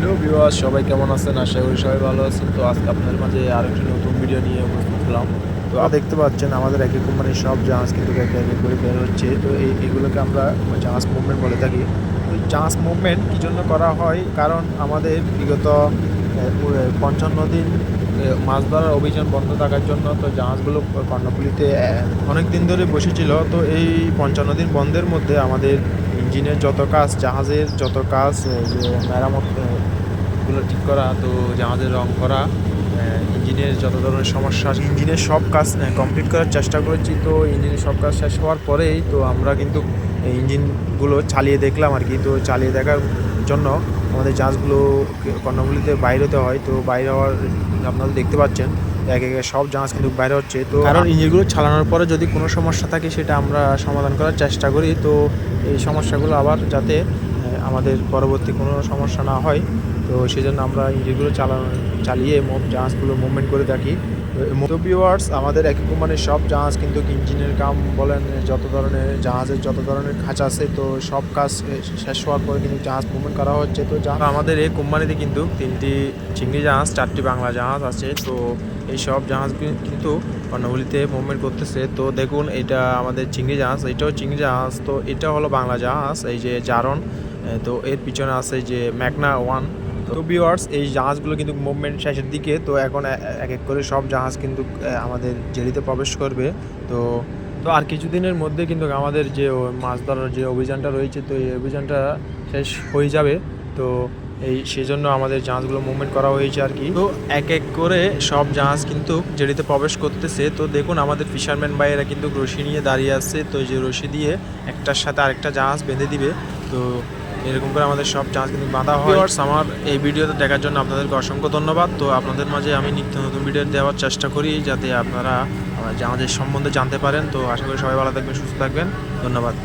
Hello viewers, সবাই কেমন আছেন? আশা করি সবাই ভালো আছেন। তো আজকে আপনাদের মাঝে আরেকটি নতুন ভিডিও নিয়ে উপস্থিত হলাম। তো দেখতে পাচ্ছেন আমাদের এক এক কোম্পানির সব জাহাজ কিন্তু একে একে করে বের হচ্ছে। তো এগুলোকে আমরা জাহাজ মুভমেন্ট বলে থাকি। তো এই জাহাজ মুভমেন্ট কী জন্য করা হয়? কারণ আমাদের বিগত ৫৫ দিন মাছ ধরার অভিযান বন্ধ থাকার জন্য তো জাহাজগুলো কর্ণফুলীতে অনেক দিন ধরে বসেছিল। তো এই ৫৫ দিন বন্ধের মধ্যে আমাদের ইঞ্জিনের যত কাজ, জাহাজের যত কাজ, যে মেরামত গুলো ঠিক করা, তো জাহাজের রং করা, ইঞ্জিনের যত ধরনের সমস্যা, ইঞ্জিনের সব কাজ কমপ্লিট করার চেষ্টা করেছি। তো ইঞ্জিনের সব কাজ শেষ হওয়ার পরেই তো আমরা কিন্তু ইঞ্জিনগুলো চালিয়ে দেখলাম আর কি। তো চালিয়ে দেখার জন্য আমাদের জাহাজগুলো কর্ণফুলীতে বাইরে হতে হয়। তো বাইরে হওয়ার আপনারা দেখতে পাচ্ছেন একে একে সব জাহাজ কিন্তু বাইরে হচ্ছে। তো কারণ ইঞ্জিনগুলো চালানোর পরে যদি কোনো সমস্যা থাকে সেটা আমরা সমাধান করার চেষ্টা করি। তো এই সমস্যাগুলো আবার যাতে আমাদের পরবর্তী কোনো সমস্যা না হয়, তো সেজন্য আমরা ইঞ্জিনগুলো চালিয়ে জাহাজগুলো মুভমেন্ট করে থাকি। তো ভিউয়ার্স, আমাদের একই কোম্পানির সব জাহাজ কিন্তু ইঞ্জিনের কাম বলেন, যত ধরনের জাহাজের যত ধরনের খাঁচা আছে, তো সব কাজ শেষ হওয়ার পরে কিন্তু জাহাজ মুভমেন্ট করা হচ্ছে। তো আমাদের এই কোম্পানিতে কিন্তু 3টি চিংড়ি জাহাজ, 4টি বাংলা জাহাজ আছে। তো এই সব জাহাজ কিন্তু কর্ণফুলীতে মুভমেন্ট করতেছে। তো দেখুন, এটা আমাদের চিংড়ি জাহাজ, এটাও চিংড়ি জাহাজ। তো এটা হলো বাংলা জাহাজ, এই যে জারণ। তো এর পিছনে আছে যে ম্যাগনা 1। তো ভিউয়ার্স, এই জাহাজগুলো কিন্তু মুভমেন্ট শেষের দিকে। তো এখন এক এক করে সব জাহাজ কিন্তু আমাদের জেলিতে প্রবেশ করবে। তো তো আর কিছুদিনের মধ্যে কিন্তু আমাদের যে মাছ ধরার যে অভিযানটা রয়েছে, তো এই অভিযানটা শেষ হয়ে যাবে। তো সেজন্য আমাদের জাহাজগুলো মুভমেন্ট করা হয়েছে আর কি। তো এক এক করে সব জাহাজ কিন্তু জেলিতে প্রবেশ করতেছে। তো দেখুন, আমাদের ফিশারম্যান ভাইয়েরা কিন্তু রশি নিয়ে দাঁড়িয়ে আছে। তো এই যে রশি দিয়ে একটার সাথে আরেকটা জাহাজ বেঁধে দিবে। তো এরকম করে আমাদের সব জাহাজ কিন্তু বাঁধা হয়। আমার এই ভিডিওতে দেখার জন্য আপনাদেরকে অসংখ্য ধন্যবাদ। তো আপনাদের মাঝে আমি নিত্য নতুন ভিডিও দেওয়ার চেষ্টা করি যাতে আপনারা জাহাজের সম্বন্ধে জানতে পারেন। তো আশা করি সবাই ভালো থাকবেন, সুস্থ থাকবেন। ধন্যবাদ।